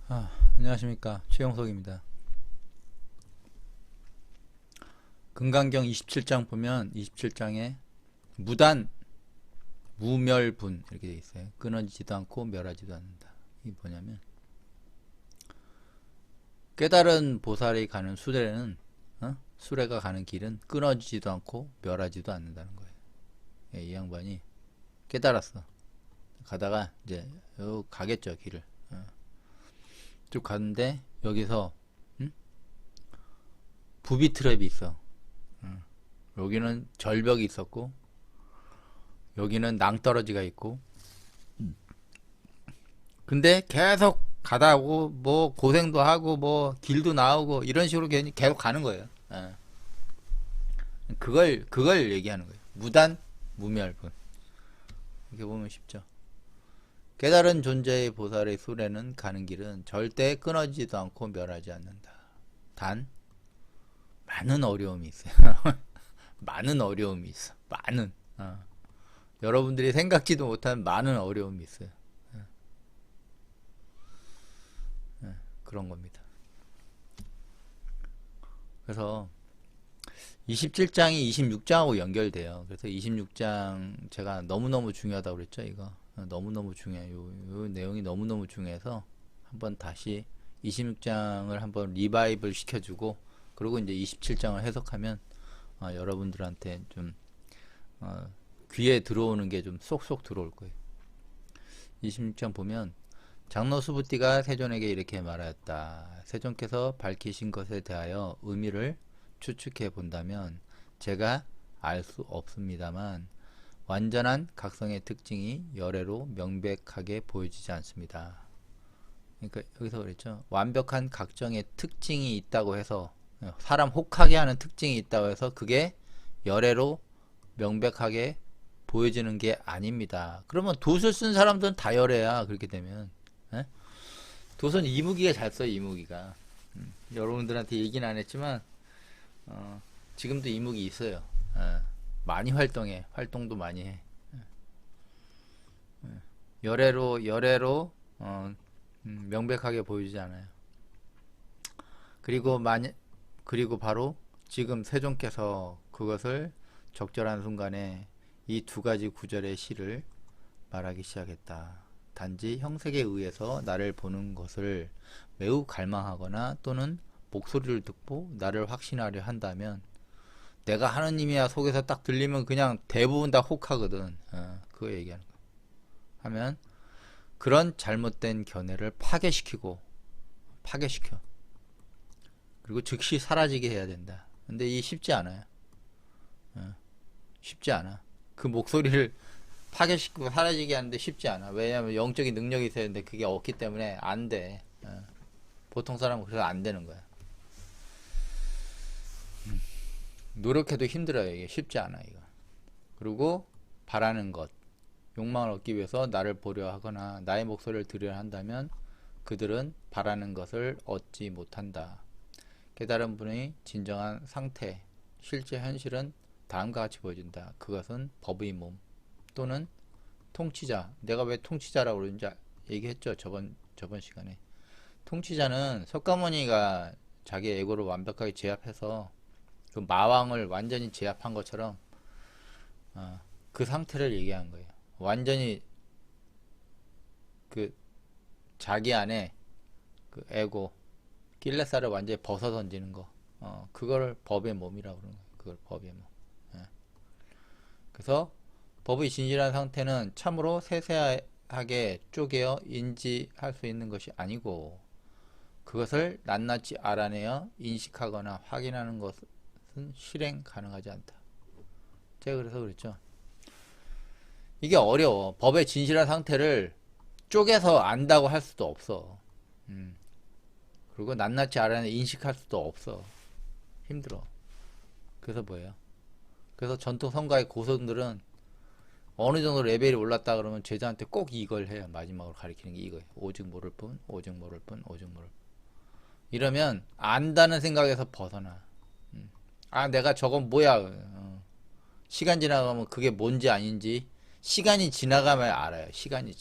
안녕하십니까, 최영석입니다. 금강경 27장 보면 27장에 무단 무멸분 이렇게 돼 있어요. 끊어지지도 않고 멸하지도 않는다. 이게 뭐냐면 깨달은 보살이 가는 수레는 수레가 가는 길은 끊어지지도 않고 멸하지도 않는다는 거예요. 예, 이 양반이 깨달았어. 가다가 이제 가겠죠, 길을. 쭉 가는데 여기서 부비 트랩이 있어. 여기는 절벽이 있었고 여기는 낭떠러지가 있고, 근데 계속 가다 오고 뭐 고생도 하고 뭐 길도 나오고 이런 식으로 계속 가는 거예요. 그걸 얘기하는 거예요. 무단 무멸분. 이렇게 보면 쉽죠. 깨달은 존재의 보살의 수레는 가는 길은 절대 끊어지지도 않고 멸하지 않는다. 단 많은 어려움이 있어요. 많은 어려움이 있어. 많은. 여러분들이 생각지도 못한 많은 어려움이 있어요. 그런 겁니다. 그래서 27장이 26장하고 연결돼요. 그래서 26장 제가 너무너무 중요하다고 그랬죠. 이거 너무너무 중요해요. 요 내용이 너무너무 중요해서 한번 다시 26장을 한번 리바이벌 시켜주고, 그리고 이제 27장을 해석하면 여러분들한테 좀 귀에 들어오는 게 좀 쏙쏙 들어올 거예요. 26장 보면 장로 수부띠가 세존에게 이렇게 말하였다. 세존께서 밝히신 것에 대하여 의미를 추측해 본다면 제가 알 수 없습니다만 완전한 각성의 특징이 열애로 명백하게 보여지지 않습니다. 그러니까 여기서 그랬죠. 완벽한 각성의 특징이 있다고 해서, 사람 혹하게 하는 특징이 있다고 해서 그게 열애로 명백하게 보여지는 게 아닙니다. 그러면 돛을 쓴 사람들은 다 열애야. 그렇게 되면. 에? 돛은 이무기가 잘 써요. 이무기가. 여러분들한테 얘기는 안 했지만 지금도 이무기 있어요. 많이 활동해. 활동도 많이 해. 열애로 명백하게 보이지 않아요. 그리고 바로 지금 세종께서 그것을 적절한 순간에 이 두 가지 구절의 시를 말하기 시작했다. 단지 형색에 의해서 나를 보는 것을 매우 갈망하거나 또는 목소리를 듣고 나를 확신하려 한다면, 내가 하느님이야 속에서 딱 들리면 그냥 대부분 다 혹하거든. 그거 얘기하는 거. 하면 그런 잘못된 견해를 파괴시켜. 그리고 즉시 사라지게 해야 된다. 근데 이 쉽지 않아요. 쉽지 않아. 그 목소리를 파괴시키고 사라지게 하는데 쉽지 않아. 왜냐하면 영적인 능력이 있어야 되는데 그게 없기 때문에 안 돼. 보통 사람은 그래서 안 되는 거야. 노력해도 힘들어요. 이게 쉽지 않아 이거. 그리고 바라는 것, 욕망을 얻기 위해서 나를 보려 하거나 나의 목소리를 들으려 한다면 그들은 바라는 것을 얻지 못한다. 깨달은 분의 진정한 상태, 실제 현실은 다음과 같이 보여진다. 그것은 법의 몸 또는 통치자. 내가 왜 통치자라고 그러는지 얘기했죠. 저번 시간에. 통치자는 석가모니가 자기 에고를 완벽하게 제압해서 그 마왕을 완전히 제압한 것처럼 그 상태를 얘기한 거예요. 완전히 그 자기 안에 그 에고 길레사를 완전히 벗어 던지는 거, 그걸 법의 몸이라고 그러는 거예요. 그걸 법의 몸. 그래서 법의 진실한 상태는 참으로 세세하게 쪼개어 인지할 수 있는 것이 아니고, 그것을 낱낱이 알아내어 인식하거나 확인하는 것은 실행 가능하지 않다. 제가 그래서 그랬죠. 이게 어려워. 법의 진실한 상태를 쪼개서 안다고 할 수도 없어. 그리고 낱낱이 알아내 인식할 수도 없어. 힘들어. 그래서 뭐예요? 그래서 전통 성가의 고선들은 어느 정도 레벨이 올랐다 그러면 제자한테 꼭 이걸 해요. 마지막으로 가르치는 게 이거예요. 오직 모를 뿐, 오직 모를 뿐, 오직 모를 뿐. 이러면 안다는 생각에서 벗어나. 내가 저건 뭐야. 시간 지나가면 그게 뭔지 아닌지, 시간이 지나가면 알아요. 시간이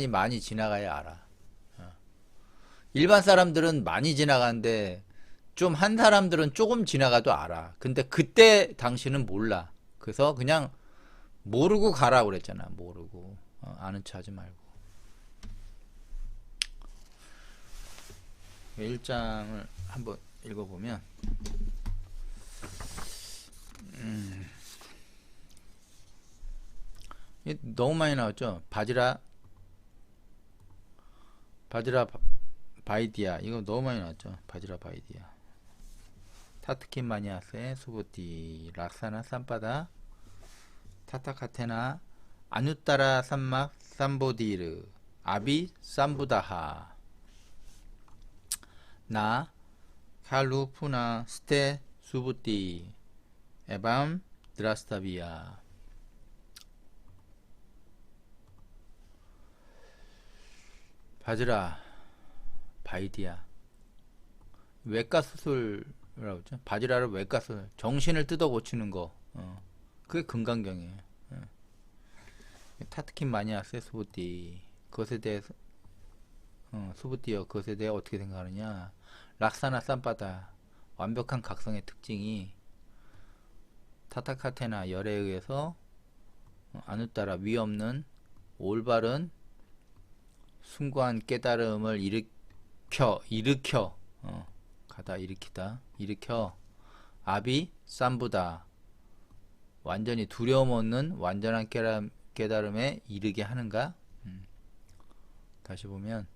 많이 지나가야 알아. 일반 사람들은 많이 지나가는데 좀 한 사람들은 조금 지나가도 알아. 근데 그때 당신은 몰라. 그래서 그냥 모르고 가라고 그랬잖아. 모르고. 아는 체 하지 말고. 1장을 한번 읽어보면 너무 많이 나왔죠. 바지라 바이디아 이거 너무 많이 나왔죠. 바지라 바이디아 타트킨 마니아스의 수부티 락사나 쌈바다 타타카테나 아누따라 산막 삼보디르 아비 삼부다하 나 칼루푸나 스테 수부티 에밤 드라스타비아. 바지라 바이디아 외과 수술이라고 했죠. 바지라를 외과 수술 정신을 뜯어 고치는 거 그게 금강경이에요. 타트킨 마니아스의 수부띠 그것에 대해서 수부띠요 그것에 대해 어떻게 생각하느냐. 락사나 쌈바다 완벽한 각성의 특징이 타타카테나 열에 의해서 아누따라 위없는 올바른 숭고한 깨달음을 일으켜 가다 일으켜 아비 쌈부다 완전히 두려움 없는 완전한 깨달음에 이르게 하는가. 다시 보면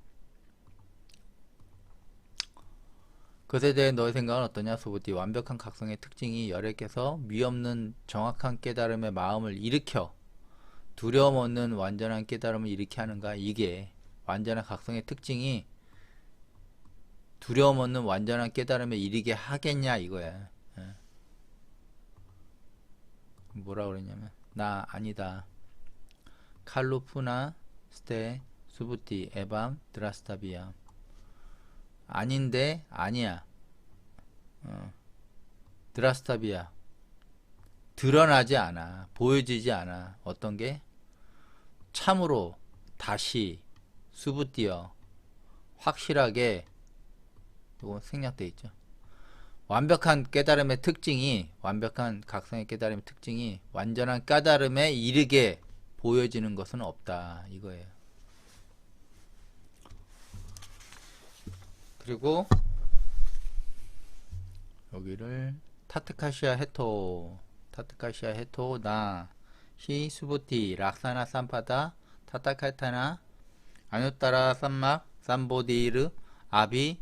그것에 대해 너의 생각은 어떠냐. 소부띠 완벽한 각성의 특징이 열애께서 미없는 정확한 깨달음의 마음을 일으켜 두려움 없는 완전한 깨달음을 일으게 하는가. 이게 완전한 각성의 특징이 두려움 없는 완전한 깨달음에 이르게 하겠냐 이거야. 뭐라 그랬냐면 나 아니다. 칼루푸나 스테 수부티 에밤 드라스타비아 아닌데 아니야. 드라스타비아 드러나지 않아. 보여지지 않아. 어떤 게 참으로 다시 수부띠어 확실하게 이거 생략되어 있죠. 완벽한 깨달음의 특징이 완벽한 각성의 깨달음의 특징이 완전한 깨달음에 이르게 보여지는 것은 없다 이거예요. 그리고 여기를 타트카시아 헤토 나 시 수부티 락사나 쌈파다 타타카타나 아누따라 쌈막 삼보디르 아비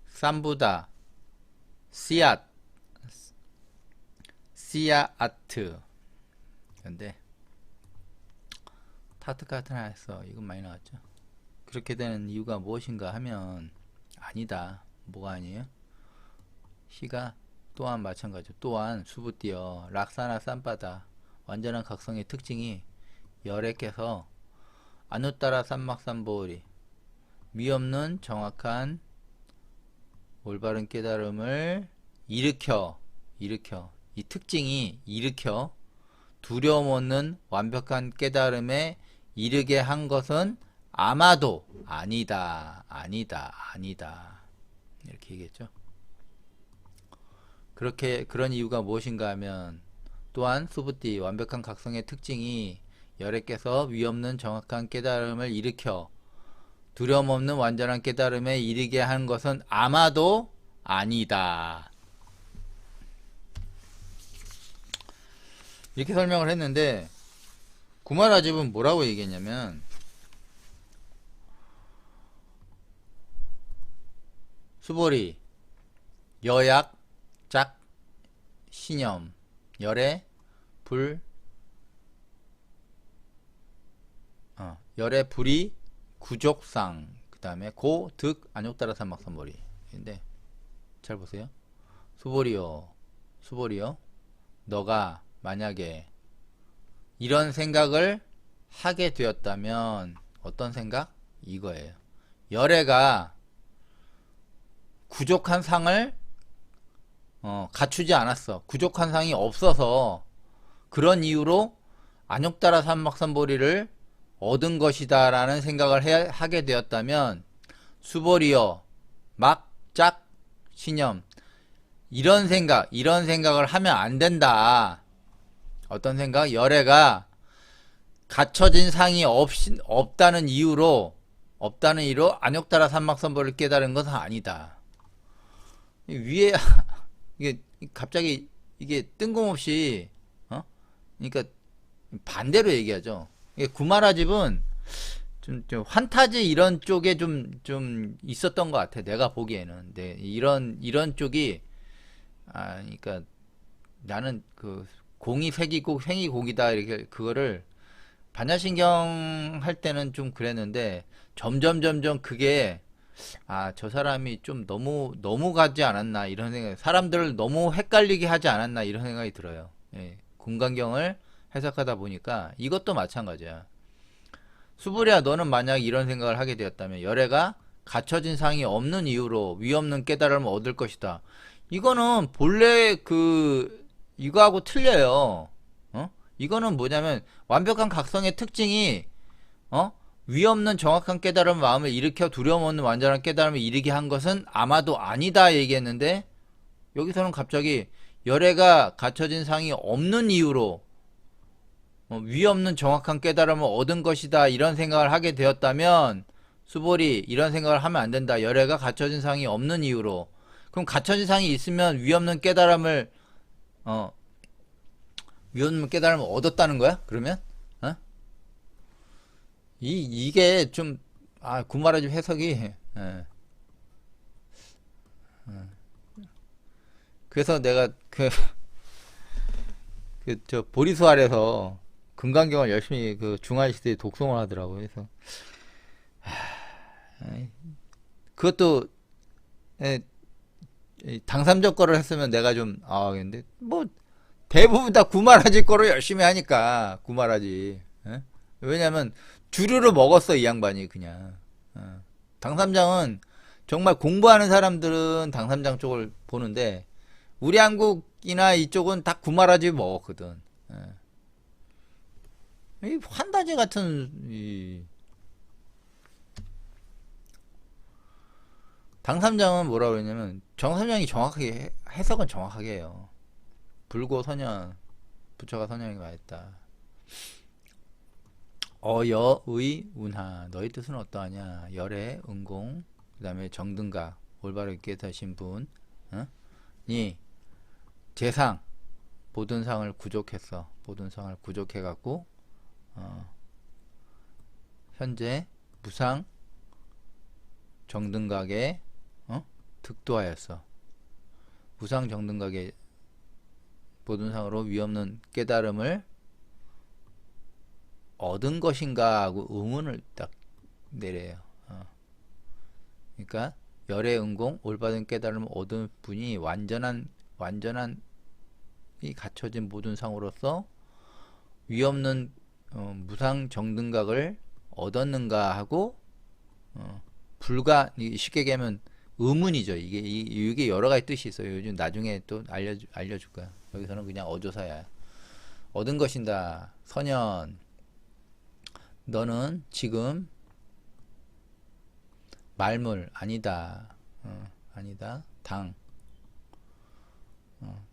삼부다 씨앗트. 근데 타트카타나에서 이건 많이 나왔죠. 그렇게 되는 이유가 무엇인가 하면 아니다. 뭐가 아니에요? 시가 또한 마찬가지죠. 또한 수부띠어 락사나 쌈바다 완전한 각성의 특징이 열애께서 아누따라 삼막삼보리 미없는 정확한 올바른 깨달음을 일으켜 이 특징이 일으켜 두려움 없는 완벽한 깨달음에 이르게 한 것은 아마도 아니다 이렇게 얘기했죠. 그런 이유가 무엇인가 하면 또한 수부띠 완벽한 각성의 특징이 열애께서 위없는 정확한 깨달음을 일으켜 두려움 없는 완전한 깨달음에 이르게 한 것은 아마도 아니다. 이렇게 설명을 했는데 구마라집은 뭐라고 얘기했냐면 수보리 여약 짝 신염 열애 불 열애 불이 구족상 그 다음에 고 득 안욕따라 삼막삼보리. 근데 잘 보세요. 수보리요 너가 만약에 이런 생각을 하게 되었다면 어떤 생각? 이거예요. 열애가 구족한 상을 갖추지 않았어. 구족한 상이 없어서 그런 이유로 안욕따라 삼막삼보리를 얻은 것이다 라는 생각을 하게 되었다면 수벌이여 막짝 신념. 이런 생각을 하면 안 된다. 어떤 생각? 열애가 갖춰진 상이 없다는 이유로 안욕따라 삼막선벌을 깨달은 것은 아니다. 위에 이게 갑자기 이게 뜬금없이 그러니까 반대로 얘기하죠. 이게 구마라집은 좀 환타지 이런 쪽에 좀 있었던 것 같아. 내가 보기에는. 네, 이런 쪽이 그러니까 나는 그 공이 색이고 횡이 공이다 이렇게 그거를 반야신경 할 때는 좀 그랬는데 점점 그게 저 사람이 좀 너무 가지 않았나 이런 생각, 사람들을 너무 헷갈리게 하지 않았나 이런 생각이 들어요. 예, 공간경을 해석하다 보니까 이것도 마찬가지야. 수부리야, 너는 만약 이런 생각을 하게 되었다면 열애가 갖춰진 상이 없는 이유로 위없는 깨달음을 얻을 것이다. 이거는 본래 이거하고 틀려요. 이거는 뭐냐면 완벽한 각성의 특징이 위없는 정확한 깨달음 마음을 일으켜 두려움 없는 완전한 깨달음을 이르게 한 것은 아마도 아니다 얘기했는데, 여기서는 갑자기 열애가 갖춰진 상이 없는 이유로 위없는 정확한 깨달음을 얻은 것이다 이런 생각을 하게 되었다면, 수볼이 이런 생각을 하면 안 된다. 열애가 갖춰진 상이 없는 이유로. 그럼 갖춰진 상이 있으면 위없는 깨달음을 얻었다는 거야? 그러면? 이게 좀, 구마라집 해석이, 예. 그래서 내가 보리수 아래서 금강경을 열심히 중화시대에 독송을 하더라고. 그래서, 그것도, 당삼적 거를 했으면 내가 좀, 근데, 뭐, 대부분 다 구마라집 거로 열심히 하니까, 구마라집. 예? 왜냐면, 주류를 먹었어, 이 양반이, 그냥. 당삼장은, 정말 공부하는 사람들은 당삼장 쪽을 보는데, 우리 한국이나 이쪽은 다 구마라집 먹었거든. 이 환다지 같은, 당삼장은 뭐라 그러냐면, 정삼장이 정확하게, 해석은 정확하게 해요. 불고 선현, 부처가 선현이 말했다. 어여의 운하, 너희 뜻은 어떠하냐. 열애 은공, 그 다음에 정등가, 올바르게 깨닫신 분이 재상 모든 상을 구족했어. 모든 상을 구족해갖고 현재 무상 정등각에 득도하였어. 무상 정등각에 모든 상으로 위없는 깨달음을 얻은 것인가 하고 의문을 딱 내려요. 그러니까 열애 은공 올바른 깨달음을 얻은 분이 완전한 이 갖춰진 모든 상으로서 위없는 무상 정등각을 얻었는가 하고 불가, 쉽게 얘기하면 의문이죠. 이게 여러 가지 뜻이 있어요. 요즘 나중에 또 알려줄 거야. 여기서는 그냥 어조사야. 얻은 것인다. 선현, 너는 지금 말물 아니다. 아니다. 당,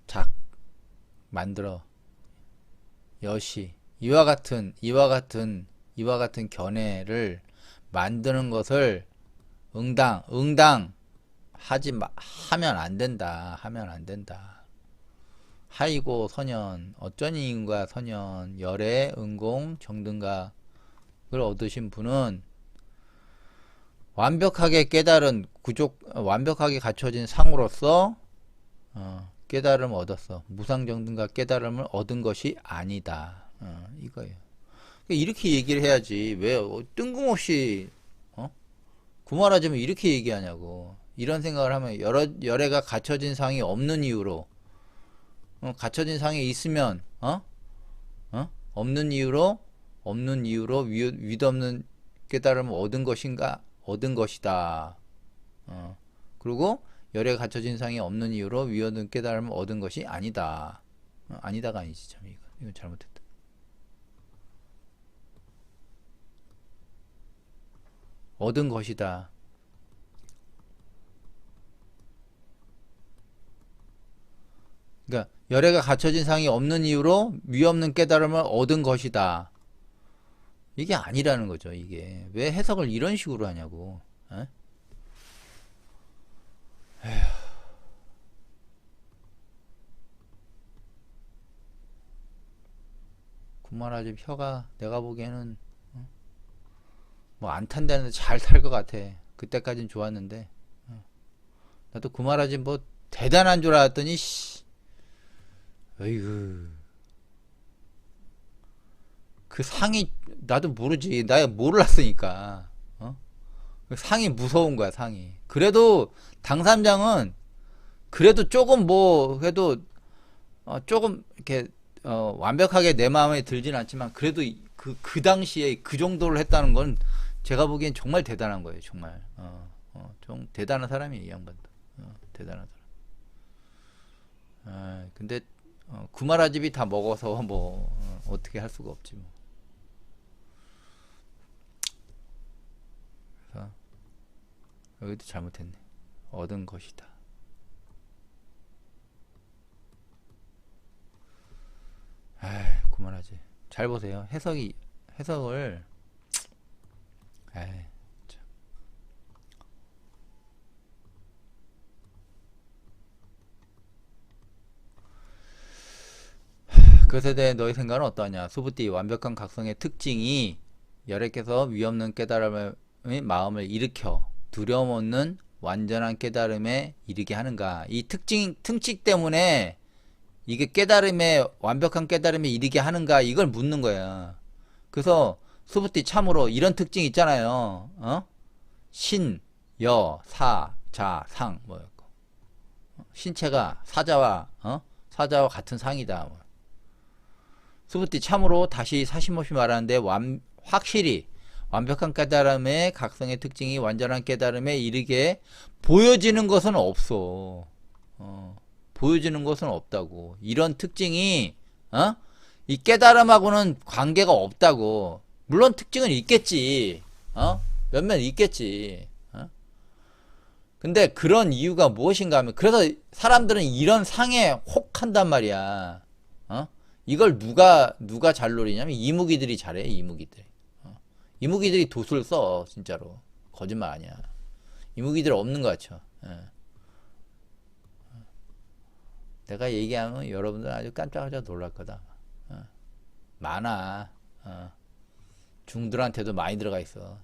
작 만들어 여시 이와 같은 견해를 만드는 것을 응당 하면 안 된다. 하이고 선현, 어쩌니인가 선현, 열애 은공 정등각을 얻으신 분은 완벽하게 깨달은 완벽하게 갖춰진 상으로서 깨달음을 얻었어. 무상정등각 깨달음을 얻은 것이 아니다. 이거예요. 이렇게 얘기를 해야지. 왜 뜬금없이 구말하자면 이렇게 얘기하냐고. 이런 생각을 하면 열애가 갖춰진 상이 없는 이유로 갖춰진 상이 있으면 없는 이유로 위없는 깨달음을 얻은 것이다. 그리고 열애가 갖춰진 상이 없는 이유로 위없는 깨달음을 얻은 것이 아니다. 아니다가 아니지, 참. 이건 잘못했다. 얻은 것이다. 그러니까 열애가 갖춰진 상이 없는 이유로 위없는 깨달음을 얻은 것이다. 이게 아니라는 거죠. 이게 왜 해석을 이런 식으로 하냐고. 에? 구마라집 혀가 내가 보기에는 뭐 안 탄다는데 잘 탈 것 같아. 그때까진 좋았는데 나도 구마라집 뭐 대단한 줄 알았더니 씨. 어이구. 그 상이 나도 모르지. 나 몰랐으니까. 그 상이 무서운 거야, 상이. 그래도 당삼장은 그래도 조금 뭐 그래도 조금 이렇게 완벽하게 내 마음에 들진 않지만 그래도 그 당시에 그 정도를 했다는 건 제가 보기엔 정말 대단한 거예요, 정말. 좀 대단한 사람이에요, 이 양반도. 대단한 사람. 근데 구마라집이 다 먹어서 뭐 어떻게 할 수가 없지 뭐. 그래서 여기도 잘못했네. 얻은 것이다. 구마라집. 잘 보세요. 해석을 에이, 참. 그것에 대해 너의 생각은 어떠하냐? 수부띠 완벽한 각성의 특징이 열애께서 위없는 깨달음의 마음을 일으켜 두려움 없는 완전한 깨달음에 이르게 하는가? 이 특징 때문에 이게 완벽한 깨달음에 이르게 하는가? 이걸 묻는 거야. 그래서 수부띠 참으로 이런 특징 있잖아요. 신, 여, 사, 자, 상 뭐였고 신체가 사자와 같은 상이다. 뭐. 수부띠 참으로 다시 사심없이 말하는데 확실히 완벽한 깨달음의 각성의 특징이 완전한 깨달음에 이르게 보여지는 것은 없어. 보여지는 것은 없다고. 이런 특징이 이 깨달음하고는 관계가 없다고. 물론 특징은 있겠지. 몇몇 있겠지. 근데 그런 이유가 무엇인가 하면 그래서 사람들은 이런 상에 혹한단 말이야. 이걸 누가 잘 노리냐면 이무기들이 잘해. 이무기들이 도술 써. 진짜로 거짓말 아니야. 이무기들 없는 거 같죠. 내가 얘기하면 여러분들 아주 깜짝깜짝 놀랄 거다. 많아. 중들한테도 많이 들어가 있어.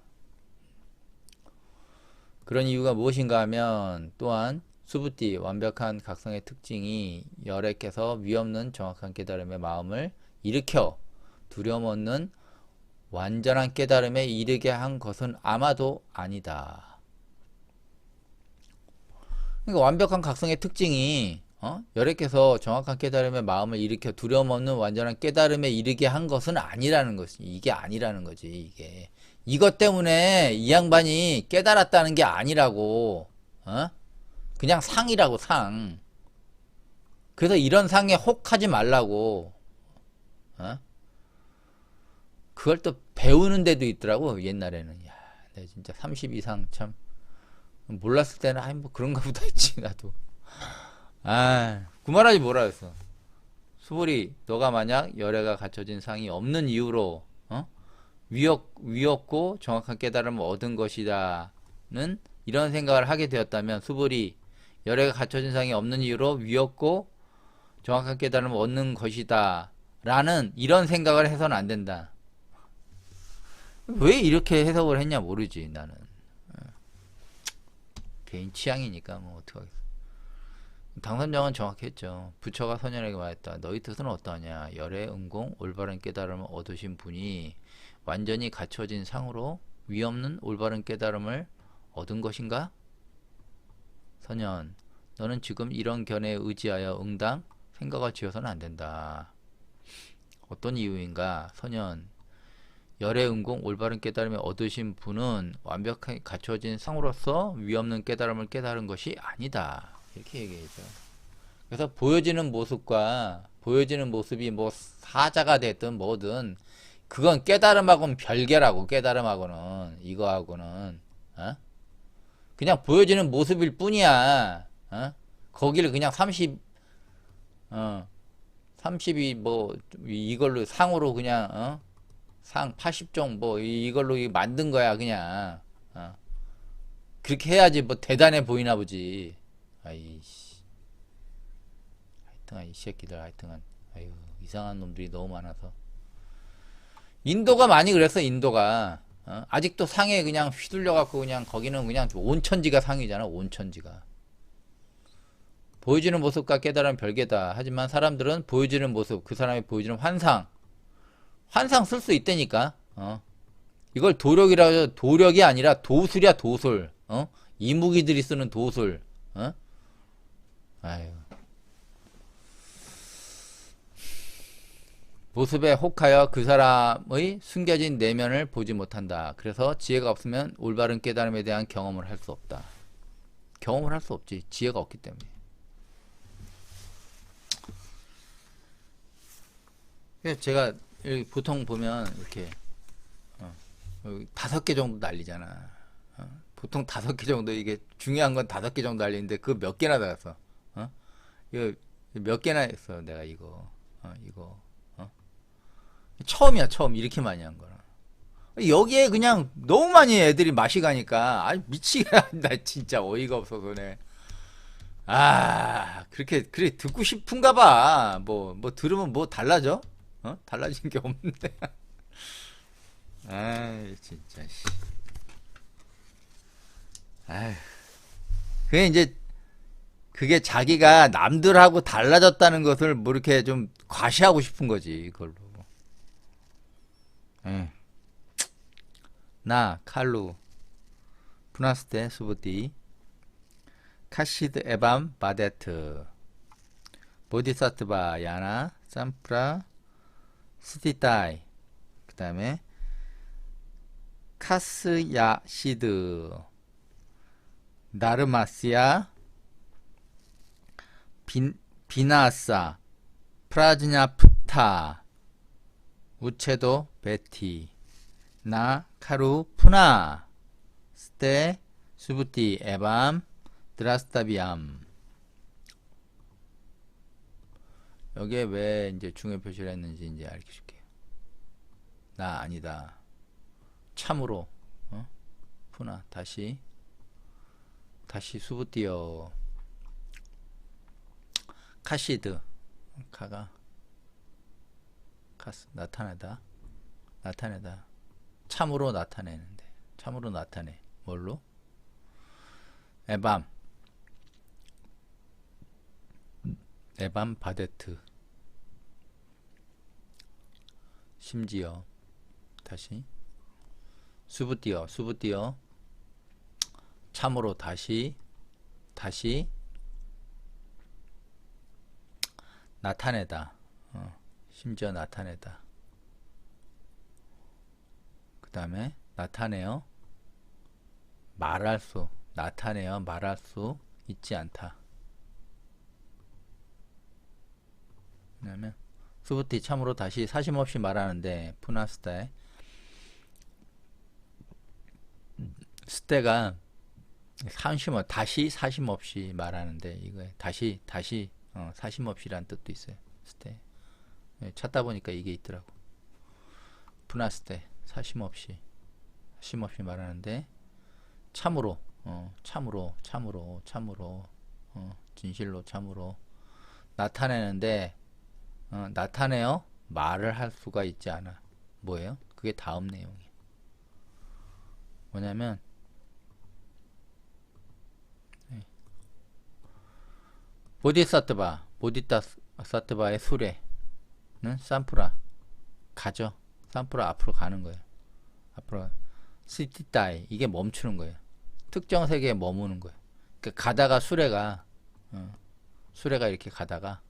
그런 이유가 무엇인가 하면 또한 수부띠 완벽한 각성의 특징이 열애께서 위없는 정확한 깨달음의 마음을 일으켜 두려움 없는 완전한 깨달음에 이르게 한 것은 아마도 아니다. 그러니까 완벽한 각성의 특징이 열애께서 정확한 깨달음의 마음을 일으켜 두려움 없는 완전한 깨달음에 이르게 한 것은 아니라는 것이 이게 아니라는 거지. 이게 이것 때문에 이 양반이 깨달았다는 게 아니라고. 그냥 상이라고 상. 그래서 이런 상에 혹하지 말라고. 그걸 또 배우는 데도 있더라고 옛날에는. 야, 내가 진짜 30 이상 참 몰랐을 때는 뭐 그런가 보다 했지 나도. 구말하지 뭐라 했어. 수불이 너가 만약 열애가 갖춰진 상이 없는 이유로 위없고 정확한 깨달음을 얻은 것이다는 이런 생각을 하게 되었다면 수불이 열애가 갖춰진 상이 없는 이유로 위없고 정확한 깨달음을 얻는 것이다 라는 이런 생각을 해서는 안 된다. 왜 이렇게 해석을 했냐 모르지 나는. 개인 취향이니까 뭐 어떡하겠어. 당선장은 정확히 했죠. 부처가 선현에게 말했다. 너희 뜻은 어떠하냐. 열애, 은공, 올바른 깨달음을 얻으신 분이 완전히 갖춰진 상으로 위없는 올바른 깨달음을 얻은 것인가? 선현, 너는 지금 이런 견해에 의지하여 응당 생각을 지어서는 안 된다. 어떤 이유인가? 선현, 열애, 은공, 올바른 깨달음을 얻으신 분은 완벽하게 갖춰진 상으로서 위없는 깨달음을 깨달은 것이 아니다. 이렇게 얘기해줘. 그래서 보여지는 모습과 보여지는 모습이 뭐 사자가 됐든 뭐든 그건 깨달음하고는 별개라고. 깨달음하고는 이거하고는 그냥 보여지는 모습일 뿐이야. 거기를 그냥 어, 32 뭐 이걸로 상으로 그냥 상 80종 뭐 이걸로 만든 거야 그냥. 그렇게 해야지 뭐 대단해 보이나 보지. 아이씨. 하여튼간 이 새끼들 하여튼간 아유 이상한 놈들이 너무 많아서. 인도가 많이 그랬어 인도가. 아직도 상에 그냥 휘둘려 갖고 그냥 거기는 그냥 온천지가 상이잖아 온천지가. 보여지는 모습과 깨달음 별개다. 하지만 사람들은 보여지는 모습, 그 사람이 보여지는 환상 쓸 수 있다니까. 이걸 도력이라고 해서 도력이 아니라 도술이야 도술. 이무기들이 쓰는 도술. 아유. 모습에 혹하여 그 사람의 숨겨진 내면을 보지 못한다. 그래서 지혜가 없으면 올바른 깨달음에 대한 경험을 할 수 없다. 경험을 할 수 없지. 지혜가 없기 때문에. 제가 보통 보면 이렇게 5개 정도 날리잖아. 보통 5개 정도 이게 중요한 건 5개 정도 날리는데 그 몇 개나 달았어. 이거 몇 개나 했어 내가 이거. 이거 처음이야 처음 이렇게 많이 한 거는. 여기에 그냥 너무 많이 애들이 맛이 가니까 아 미치겠다. 나 진짜 어이가 없어서 네. 그렇게 그래 듣고 싶은가 봐. 뭐 들으면 뭐 달라져? 달라진 게 없는데. 아이 진짜 씨. 아휴. 그게 이제 그게 자기가 남들하고 달라졌다는 것을 뭐 이렇게 좀 과시하고 싶은 거지 그걸로. 에휴. 나 칼루 푸나스테 수부디 카시드 에밤 바데트 보디사트바 야나 삼프라 스티타이 그 다음에 카스야시드 나르마시아 비나사 프라즈냐프타 우체도 베티 나 카루 푸나 스테 수부티 에밤 드라스타비암. 여기에 왜 이제 중요 표시를 했는지 이제 알려줄게요. 나 아니다. 참으로 푸나 다시 수부티어 카시드 카가 카스 나타내다 참으로 나타내는데 참으로 나타내 뭘로 에밤 바데트 심지어 다시 수부띠어 참으로 다시 나타내다 심지어 나타내다. 그 다음에 나타내어 말할 수 있지 않다. 왜냐면 수부티 참으로 다시 사심없이 말하는데 푸나스타에 스테가 다시 사심없이 말하는데 이거에 다시 사심없이란 뜻도 있어요. 스테 찾다 보니까 이게 있더라고. 푸나스테 사심없이 말하는데 참으로 진실로 참으로 나타내는데 나타내어 말을 할 수가 있지 않아. 뭐예요? 그게 다음 내용이에요. 뭐냐면 보디사트바의 수레는 산프라 가죠. 산프라 앞으로 가는 거예요. 앞으로 시티타이 이게 멈추는 거예요. 특정 세계에 머무는 거예요. 그러니까 가다가 수레가 이렇게 가다가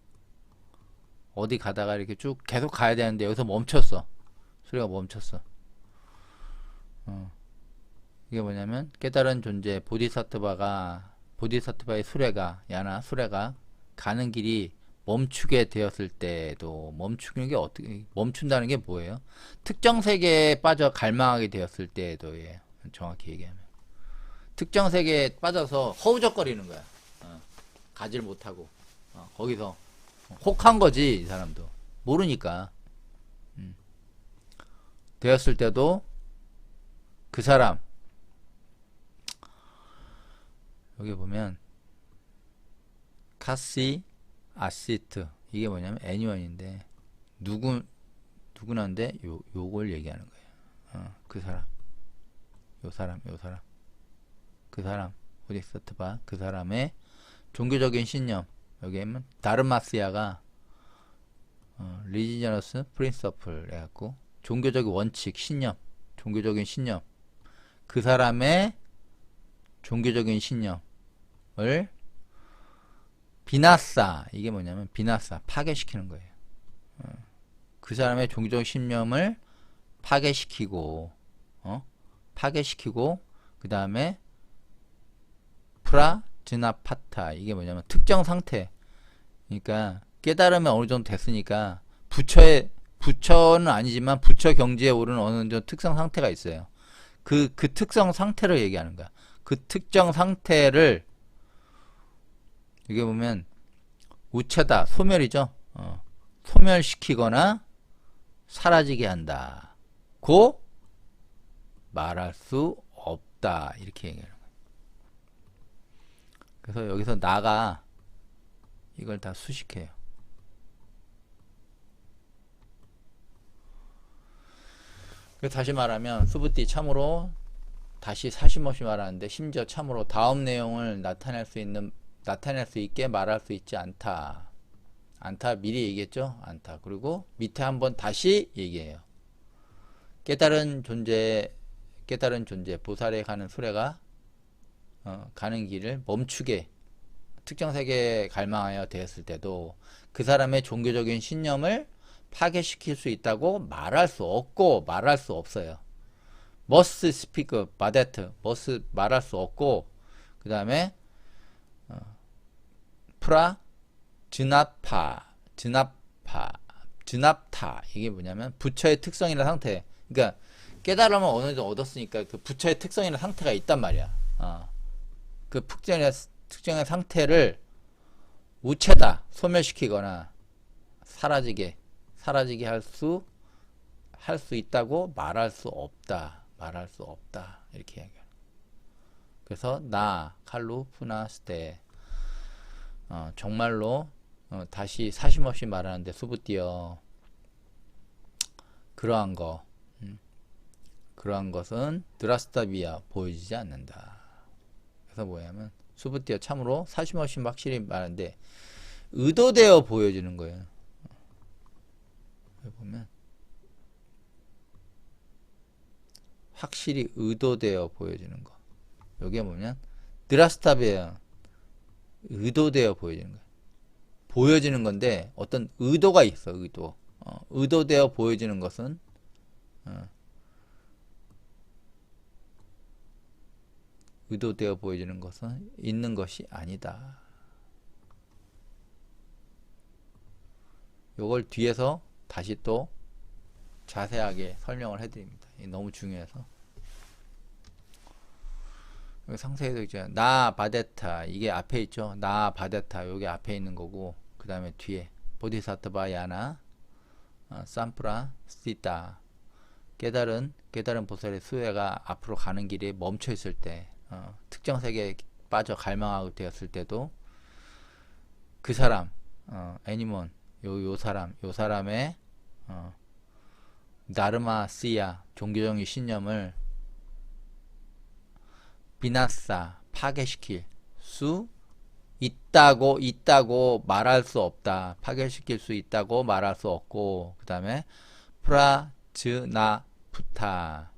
어디 가다가 이렇게 쭉 계속 가야 되는데 여기서 멈췄어. 수레가 멈췄어. 이게 뭐냐면 깨달은 존재 보디사트바의 수레가 가는 길이 멈추게 되었을 때도 멈추는 게 어떻게 멈춘다는 게 뭐예요? 특정 세계에 빠져 갈망하게 되었을 때도 예. 정확히 얘기하면 특정 세계에 빠져서 허우적거리는 거야. 가질 못하고 거기서 혹한 거지 이 사람도 모르니까. 되었을 때도 그 사람 여기 보면 카시 아시트 이게 뭐냐면 애니원인데 누구나인데 요걸 얘기하는 거예요. 그 사람 요 사람 그 사람 오딕스트바 그 사람의 종교적인 신념 여기 하면 다르마스야가 리지저너스 프린서플 해갖고 종교적인 원칙 신념 종교적인 신념 그 사람의 종교적인 신념을 비나사 이게 뭐냐면 비나사 파괴시키는 거예요. 그 사람의 종교적 신념을 파괴시키고 파괴시키고 그 다음에 프라즈나파타 이게 뭐냐면 특정 상태 그러니까 깨달음이 어느 정도 됐으니까 부처는 아니지만 부처 경지에 오르는 어느 정도 특성 상태가 있어요. 그 특성 상태를 얘기하는 거야. 그 특정 상태를 여기 보면 우체다 소멸이죠. 소멸시키거나 사라지게 한다. 고 말할 수 없다. 이렇게 얘기하는 거예요. 그래서 여기서 나가 이걸 다 수식해요. 그래서 다시 말하면 수부띠 참으로 다시 사심없이 말하는데 심지어 참으로 다음 내용을 나타낼 수 있게 말할 수 있지 않다. 않다 미리 얘기했죠. 않다. 그리고 밑에 한번 다시 얘기해요. 깨달은 존재 보살에 가는 수레가 가는 길을 멈추게 특정 세계에 갈망하여 되었을 때도 그 사람의 종교적인 신념을 파괴시킬 수 있다고 말할 수 없고 말할 수 없어요. must speak 바데트 must 말할 수 없고 그 다음에 프라 즈납타 이게 뭐냐면 부처의 특성이나 상태 그러니까 깨달음을 어느 정도 얻었으니까 그 부처의 특성이나 상태가 있단 말이야. 그 특정의 상태를 우체다 소멸시키거나 사라지게 할 수 있다고 말할 수 없다 이렇게 얘기해요. 그래서 나 칼루 푸나스테 정말로 다시 사심없이 말하는데 수부띠어 그러한 것은 드라스타비아 보여지지 않는다. 그래서 뭐냐면 수부띠어 참으로 사심없이 확실히 말하는데 의도되어 보여지는 거예요. 여기 보면 확실히 의도되어 보여지는 거. 여기에 보면 드라스타비아 의도되어 보여지는 거예요. 보여지는 건데 어떤 의도가 있어. 의도되어 보여지는 것은 의도되어 보여지는 것은 있는 것이 아니다. 요걸 뒤에서 다시 또 자세하게 설명을 해드립니다. 너무 중요해서. 여기 상세히도 있죠. 나 바데타 이게 앞에 있죠. 나 바데타 여기 앞에 있는 거고 그 다음에 뒤에 보디사트바 야나 삼프라 시타 깨달은 보살의 수혜가 앞으로 가는 길에 멈춰 있을 때 특정 세계에 빠져 갈망하고 되었을 때도 그 사람 애니몬 요 사람의 나르마시야 종교적인 신념을 비나사 파괴시킬 수 있다고 말할 수 없다. 파괴시킬 수 있다고 말할 수 없고 그 다음에 프라즈나푸타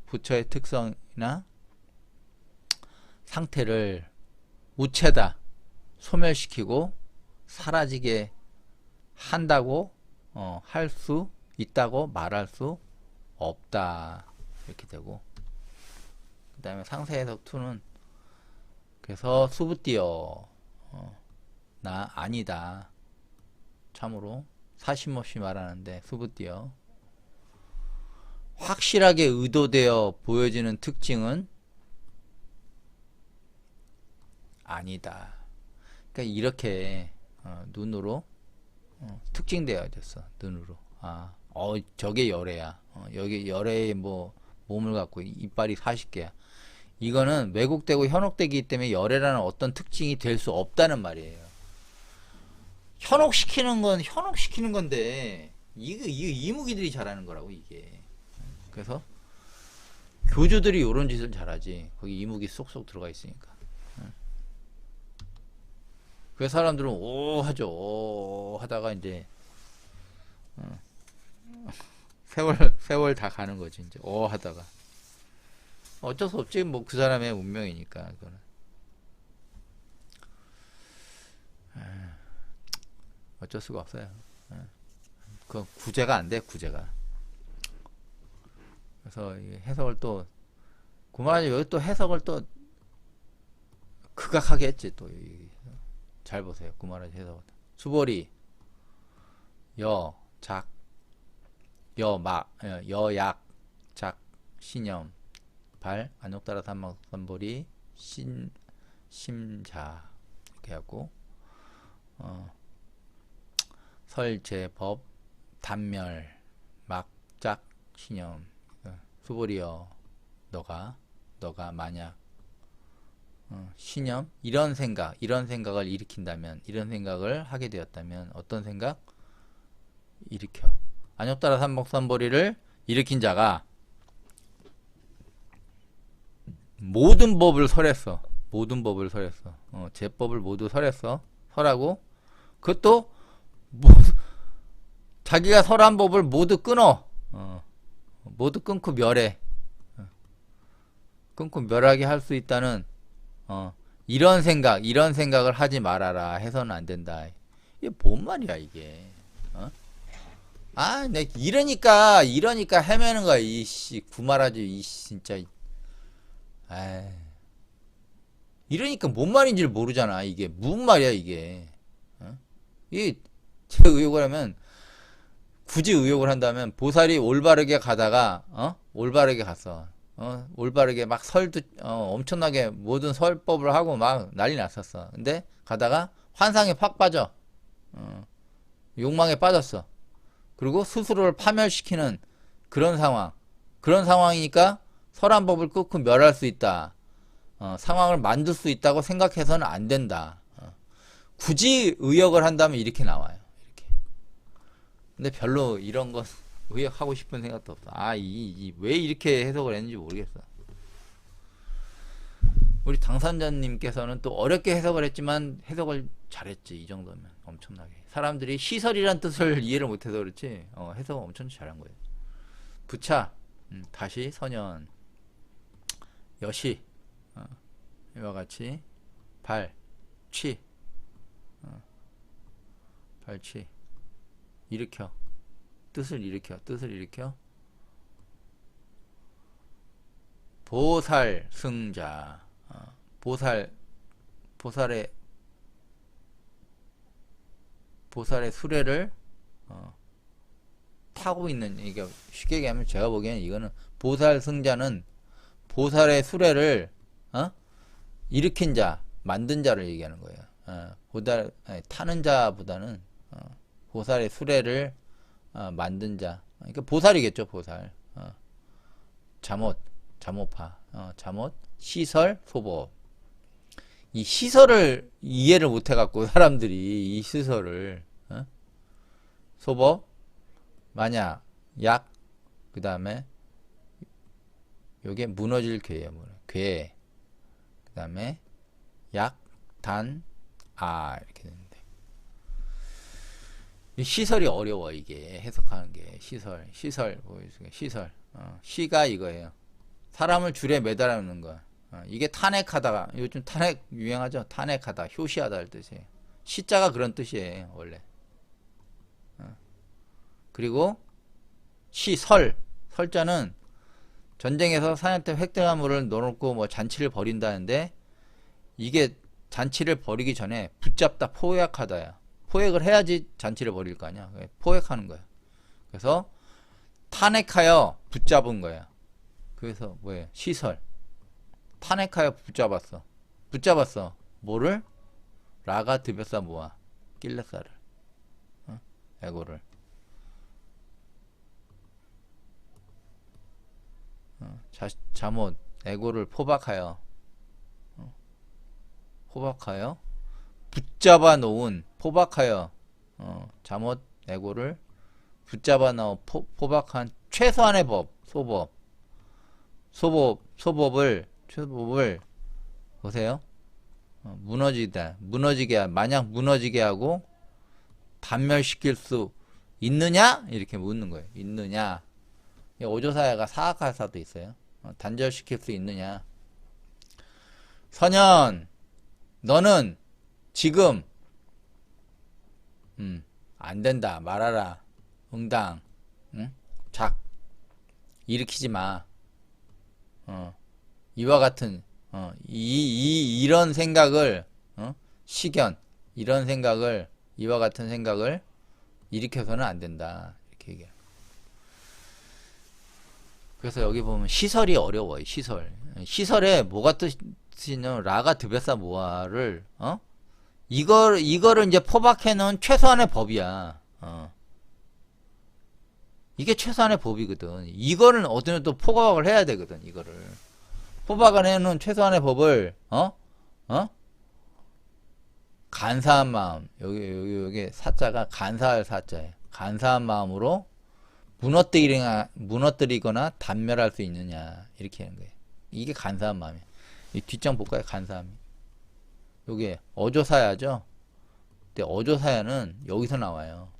부처의 특성이나 상태를 우체다 소멸시키고 사라지게 한다고 할 수 있다고 말할 수 없다. 이렇게 되고 그 다음에 상세 해석 2는 그래서 수부띠어 나 아니다. 참으로 사심없이 말하는데 수부띠어 확실하게 의도되어 보여지는 특징은 아니다. 그러니까 이렇게 눈으로 특징되어야 됐어. 눈으로. 저게 열애야. 여기 열애의 뭐 몸을 갖고 이빨이 40개야. 이거는 왜곡되고 현혹되기 때문에 열애라는 어떤 특징이 될 수 없다는 말이에요. 현혹시키는 건 현혹시키는 건데 이거 이무기들이 잘하는 거라고 이게. 그래서 교주들이 요런 짓을 잘하지. 거기 이무기 쏙쏙 들어가 있으니까. 그래서 사람들은 오 하죠. 오 하다가 이제 세월 다 가는 거지 이제 오 하다가. 어쩔 수 없지. 뭐 그 사람의 운명이니까 그거는. 어쩔 수가 없어요. 그 구제가 안 돼. 구제가. 그래서 해석을 또 그만하지. 여기 또 해석을 또 극악하게 했지. 또 잘 보세요. 그만하지 해석을. 수보리 작 여약 작 신염 발 안욕따라 삼막삼보리 심자 이렇게 하고 설제법 단멸 막작 신염 수보리여 너가 만약 신염 이런 생각을 일으킨다면 이런 생각을 하게 되었다면 어떤 생각? 일으켜 안욕따라 삼목삼보리를 일으킨 자가 모든 법을 설했어. 모든 법을 설했어. 제법을 모두 설했어. 설하고 그것도 자기가 설한 법을 모두 끊어. 모두 끊고 멸해. 끊고 멸하게 할 수 있다는 이런 생각을 하지 말아라 해서는 안 된다. 이게 뭔 말이야 이게. 내 이러니까 헤매는 거야. 이씨 구말하지 이 진짜. 이러니까 뭔 말인지를 모르잖아. 이게 무슨 말이야 이게. 이게 제가 의혹을 하면 굳이 의혹을 한다면 보살이 올바르게 가다가 올바르게 갔어. 올바르게 막 설도 엄청나게 모든 설법을 하고 막 난리 났었어. 근데 가다가 환상에 팍 빠져. 욕망에 빠졌어. 그리고 스스로를 파멸시키는 그런 상황이니까 설한 법을 끊고 멸할 수 있다. 상황을 만들 수 있다고 생각해서는 안 된다. 굳이 의역을 한다면 이렇게 나와요. 이렇게. 근데 별로 이런 건 의역하고 싶은 생각도 없어. 왜 이렇게 해석을 했는지 모르겠어. 우리 당선자님께서는 또 어렵게 해석을 했지만 해석을 잘했지. 이 정도면 엄청나게. 사람들이 시설이란 뜻을 이해를 못해서 그렇지 해석을 엄청 잘한 거예요. 부차 다시 선연 여시 이와 같이 발취 발취 일으켜 뜻을 일으켜 보살 승자 보살의 수레를 타고 있는. 이게 쉽게 얘기하면 제가 보기에는 이거는 보살 승자는 보살의 수레를 일으킨 자, 만든 자를 얘기하는 거예요. 타는 자보다는 보살의 수레를 만든 자. 그러니까 보살이겠죠, 보살. 잠오파, 잠옷, 시설, 소법. 이 시설을 이해를 못 해갖고 사람들이 이 시설을 소법, 만약, 약, 그 다음에 요게 무너질 괴예요. 괴. 그 다음에 약, 단, 이렇게 되는데 이 시설이 어려워. 이게 해석하는 게 시설. 시가 이거예요. 사람을 줄에 매달아놓는 거야. 이게 탄핵하다가 요즘 탄핵 유행하죠. 탄핵하다, 효시하다 할 뜻이에요. 시자가 그런 뜻이에요 원래. 그리고 설자는 전쟁에서 사냥터 획득한 물을 넣어놓고 뭐 잔치를 벌인다는데 이게 잔치를 벌이기 전에 붙잡다, 포획하다야. 포획을 해야지 잔치를 벌일 거 아니야. 포획하는 거야. 그래서 탄핵하여 붙잡은 거야. 그래서 뭐예요? 시설. 탄핵하여 붙잡았어. 뭐를? 라가 드벼사 모아. 낄레살을, 에고를. 잠옷 에고를 포박하여, 포박하여 붙잡아 놓은, 포박하여 잠옷 에고를 붙잡아 놓은 포박한 최소한의 법, 소법을 보세요. 만약 무너지게 하고 단멸시킬 수 있느냐? 이렇게 묻는 거예요. 있느냐? 오조사야가 사악할사도 있어요. 단절시킬 수 있느냐? 선현, 너는 지금 안 된다. 말하라. 응당. 응? 작. 일으키지 마. 이와 같은 이런 생각을 시견 이런 생각을 이와 같은 생각을 일으켜서는 안 된다. 이렇게 얘기해요. 그래서 여기 보면 시설이 어려워요. 시설에 뭐가 뜻이냐 라가 드베사 모아를 이거를 이제 포박해 놓은 최소한의 법이야. 이게 최소한의 법이거든. 이거를 어떤 또 포박을 해야 되거든. 이거를 포박을 해놓은 최소한의 법을 간사한 마음, 여기 사자가 간사할 사자예요. 간사한 마음으로 무너뜨리거나 단멸할 수 있느냐 이렇게 하는 거예요. 이게 간사한 마음이에요. 이 뒷장 볼까요? 간사함이. 요게 어조사야죠. 근데 어조사야는 여기서 나와요.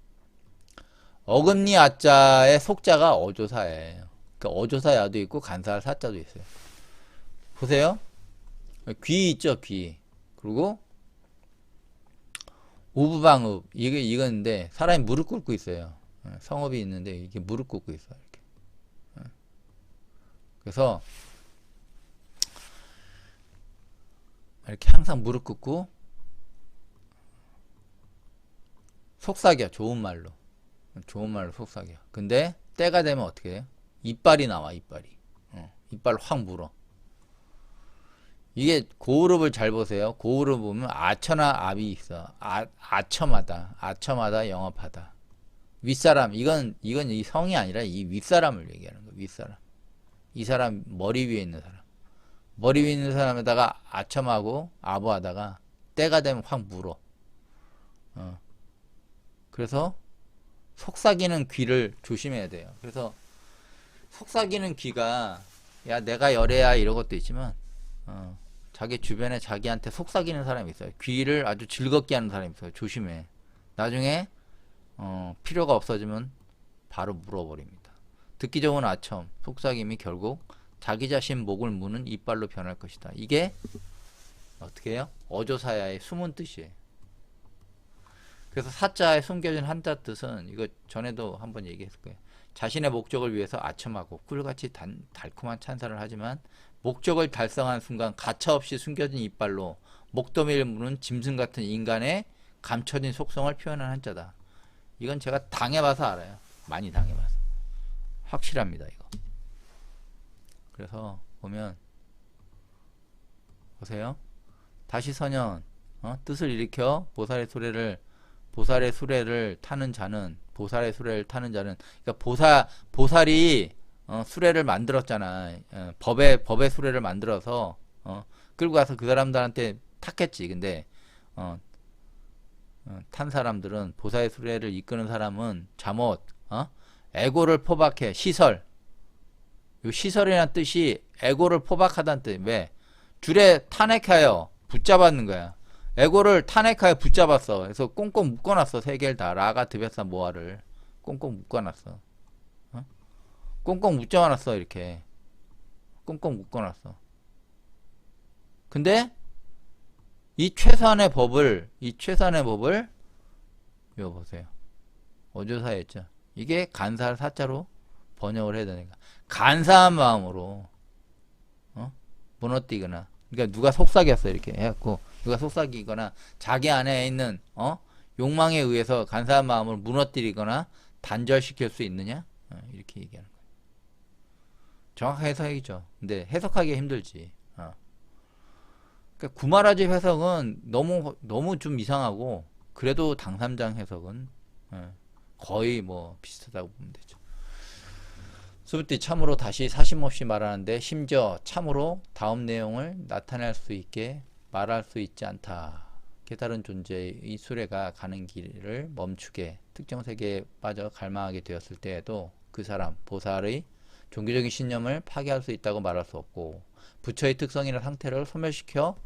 어금니 아자의 속자가 어조사야예요. 그러니까 어조사야도 있고 간사할 사자도 있어요. 보세요. 귀 있죠, 귀. 그리고 우부방읍 이건데 사람이 무릎 꿇고 있어요. 성읍이 있는데 이게 무릎 꿇고 있어요. 이렇게. 그래서 이렇게 항상 무릎 꿇고 속삭여. 좋은 말로 속삭여. 근데 때가 되면 어떻게 해요? 이빨이 나와. 이빨로 확 물어. 이게 고흐룹을 잘 보세요. 고흐룹 보면 아처나 압이 있어. 아처마다 영업하다. 윗사람 이건 이 성이 아니라 이 윗사람을 얘기하는 거야. 윗사람. 이 사람 머리 위에 있는 사람. 머리 위에 있는 사람에다가 아첨하고 아부하다가 때가 되면 확 물어. 그래서 속삭이는 귀를 조심해야 돼요. 그래서 속삭이는 귀가 야 내가 열애야 이런 것도 있지만 자기 주변에 자기한테 속삭이는 사람이 있어요. 귀를 아주 즐겁게 하는 사람이 있어요. 조심해. 나중에 필요가 없어지면 바로 물어버립니다. 듣기 좋은 아첨, 속삭임이 결국 자기 자신 목을 무는 이빨로 변할 것이다. 이게 어떻게 해요? 어조사야의 숨은 뜻이에요. 그래서 사자에 숨겨진 한자 뜻은 이거 전에도 한번 얘기했을 거예요. 자신의 목적을 위해서 아첨하고 꿀같이 달콤한 찬사를 하지만 목적을 달성한 순간 가차없이 숨겨진 이빨로 목더미를 무는 짐승 같은 인간의 감춰진 속성을 표현한 한자다. 이건 제가 당해봐서 알아요. 많이 당해봐서. 확실합니다. 이거. 그래서 보면 보세요. 다시 선현 뜻을 일으켜 보살의 수레를 타는 자는 그러니까 보살이 수레를 만들었잖아. 법의 수레를 만들어서 끌고 가서 그 사람들한테 탔겠지. 근데 탄 사람들은 보살의 수레를 이끄는 사람은 잠옷 에고를 포박해. 시설. 요 시설이라는 뜻이 에고를 포박하다는 뜻. 왜? 줄에 탄핵하여 붙잡았는 거야. 에고를 탄핵하여 붙잡았어. 그래서 꽁꽁 묶어놨어. 세 개를 다. 라가 드베사 모아를 꽁꽁 묶어놨어. 꽁꽁 묶어놨어. 이렇게 꽁꽁 묶어놨어. 근데 이 최소한의 법을 이거 보세요. 어조사였죠. 이게 간사할 사자로 번역을 해야 되니까 간사한 마음으로 무너뜨리거나, 그러니까 누가 속삭였어 이렇게 해갖고 누가 속삭이거나 자기 안에 있는 욕망에 의해서 간사한 마음을 무너뜨리거나 단절시킬 수 있느냐, 이렇게 얘기하는 거예요. 정확한 해석이죠. 근데 해석하기 힘들지. 그러니까 구마라지 해석은 너무 좀 이상하고 그래도 당삼장 해석은 거의 뭐 비슷하다고 보면 되죠. 수부띠 참으로 다시 사심없이 말하는데 심지어 참으로 다음 내용을 나타낼 수 있게 말할 수 있지 않다. 깨달은 존재의 이 수레가 가는 길을 멈추게 특정 세계에 빠져 갈망하게 되었을 때에도 그 사람, 보살의 종교적인 신념을 파괴할 수 있다고 말할 수 없고 부처의 특성이나 상태를 소멸시켜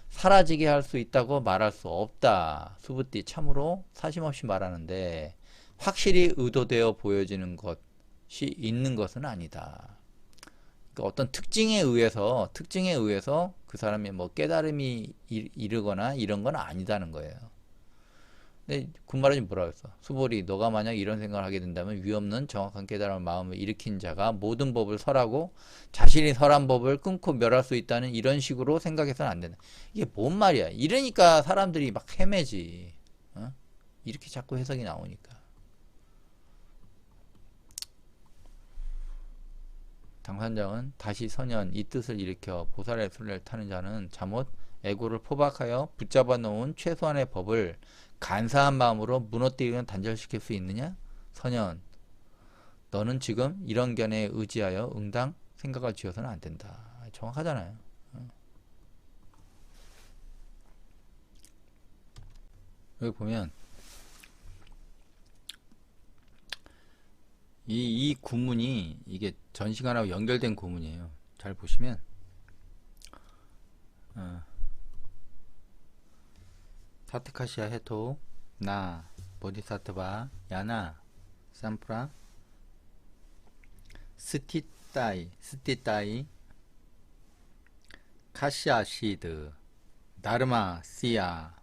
사라지게 할 수 있다고 말할 수 없다. 수부띠 참으로 사심없이 말하는데 확실히 의도되어 보여지는 것이 있는 것은 아니다. 그러니까 어떤 특징에 의해서 그 사람이 뭐 깨달음이 이르거나 이런 건 아니다는 거예요. 근데 그 말은 뭐라고 했어? 수보리, 너가 만약 이런 생각을 하게 된다면 위없는 정확한 깨달음의 마음을 일으킨 자가 모든 법을 설하고 자신이 설한 법을 끊고 멸할 수 있다는 이런 식으로 생각해서는 안 된다. 이게 뭔 말이야? 이러니까 사람들이 막 헤매지. 어? 이렇게 자꾸 해석이 나오니까. 당산장은 다시 선연 이 뜻을 일으켜 보살의 수레를 타는 자는 잘못 애고를 포박하여 붙잡아 놓은 최소한의 법을 간사한 마음으로 무너뜨리거나 단절시킬 수 있느냐? 선연, 너는 지금 이런 견해에 의지하여 응당 생각을 지어서는 안 된다. 정확하잖아요. 여기 보면 이 구문이 이게 전 시간하고 연결된 구문이에요. 잘 보시면 사트카시아 헤토 나 보디사트바 야나 삼프라 스티따이 카시아시드 다르마 시아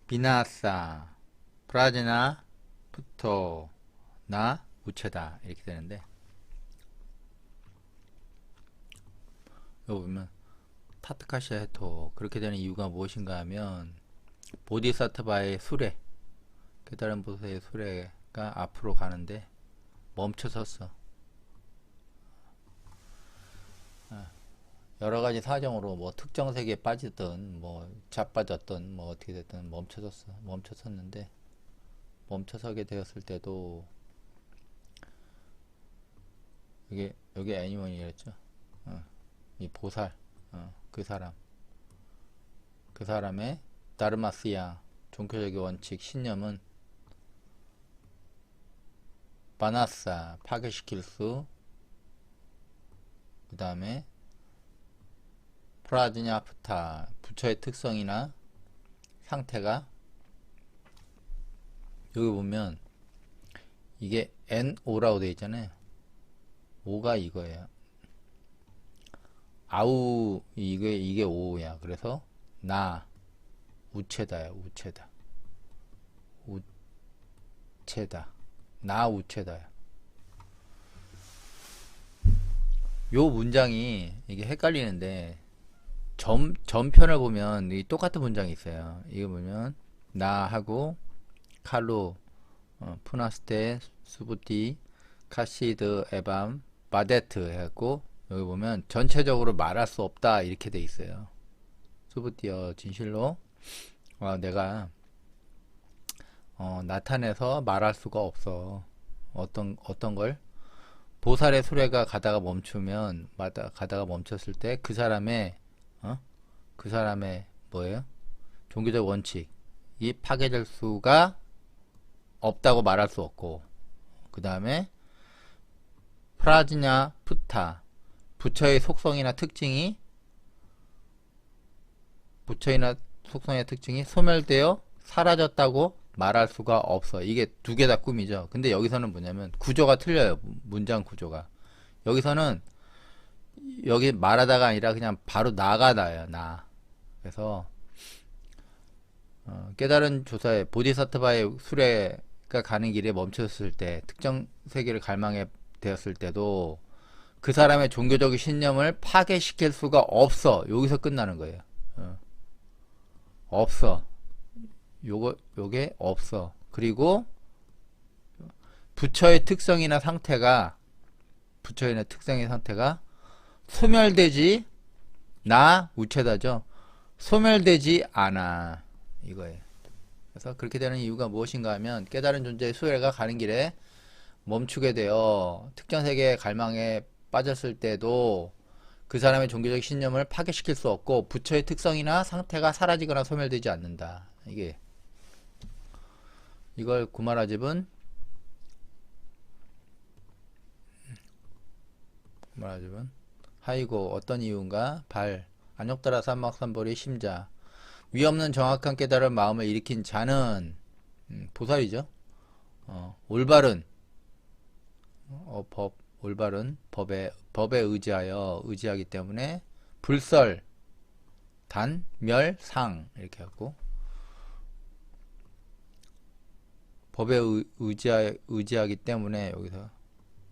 비나사 프라제나 푸토 나 우체다 이렇게 되는데 여기 보면 타트카시아 헤토 그렇게 되는 이유가 무엇인가 하면 보디사트바의 수레 깨달은 보살의 수레가 앞으로 가는데 멈춰섰어. 여러가지 사정으로 뭐 특정 세계에 빠지든 뭐 자빠졌든 뭐 어떻게 됐든 멈춰섰는데 멈춰서게 되었을 때도 여기 애니먼이랬죠. 이 보살 그 사람의 다르마스야 종교적인 원칙 신념은 바나사 파괴시킬 수 그 다음에 프라지냐프타 부처의 특성이나 상태가 여기 보면 이게 NO라고 되어 있잖아요. O가 이거예요. 아우 이게 오야. 그래서 나 우체다야. 우체다. 나 우체다야. 요 문장이 이게 헷갈리는데 전편을 보면 이 똑같은 문장이 있어요. 이거 보면 나하고 칼로 푸나스테 수부티 카시드 에밤 바데트 해갖고 여기 보면 전체적으로 말할 수 없다 이렇게 돼 있어요. 수부티어 진실로 내가 나타내서 말할 수가 없어. 어떤 걸 보살의 수레가 가다가 멈추면 가다가 멈췄을 때 그 사람의 뭐예요? 종교적 원칙이 파괴될 수가 없다고 말할 수 없고 그 다음에 프라지냐 푸타 부처의 속성이나 특징이 소멸되어 사라졌다고 말할 수가 없어. 이게 두 개 다 꿈이죠. 근데 여기서는 뭐냐면 구조가 틀려요. 문장 구조가. 여기서는 여기 말하다가 아니라 그냥 바로 나가다예요. 그래서 깨달은 조사에 보디사트바의 수레가 가는 길에 멈췄을 때 특정 세계를 갈망해 되었을 때도 그 사람의 종교적인 신념을 파괴시킬 수가 없어. 여기서 끝나는 거예요. 없어. 요게 없어. 그리고 부처의 특성이나 상태가 소멸되지 우체다죠. 소멸되지 않아. 이거예요. 그래서 그렇게 되는 이유가 무엇인가 하면 깨달은 존재의 수레가 가는 길에 멈추게 되어 특정 세계의 갈망에 빠졌을 때도 그 사람의 종교적 신념을 파괴시킬 수 없고 부처의 특성이나 상태가 사라지거나 소멸되지 않는다. 이걸 구마라집은 하이고 어떤 이유인가 안욕따라 삼막삼보리 심자 위없는 정확한 깨달은 마음을 일으킨 자는 보살이죠. 올바른 올바른 법에 의지하기 때문에 불설 멸상 이렇게 하고 법에 의지하기 때문에 여기서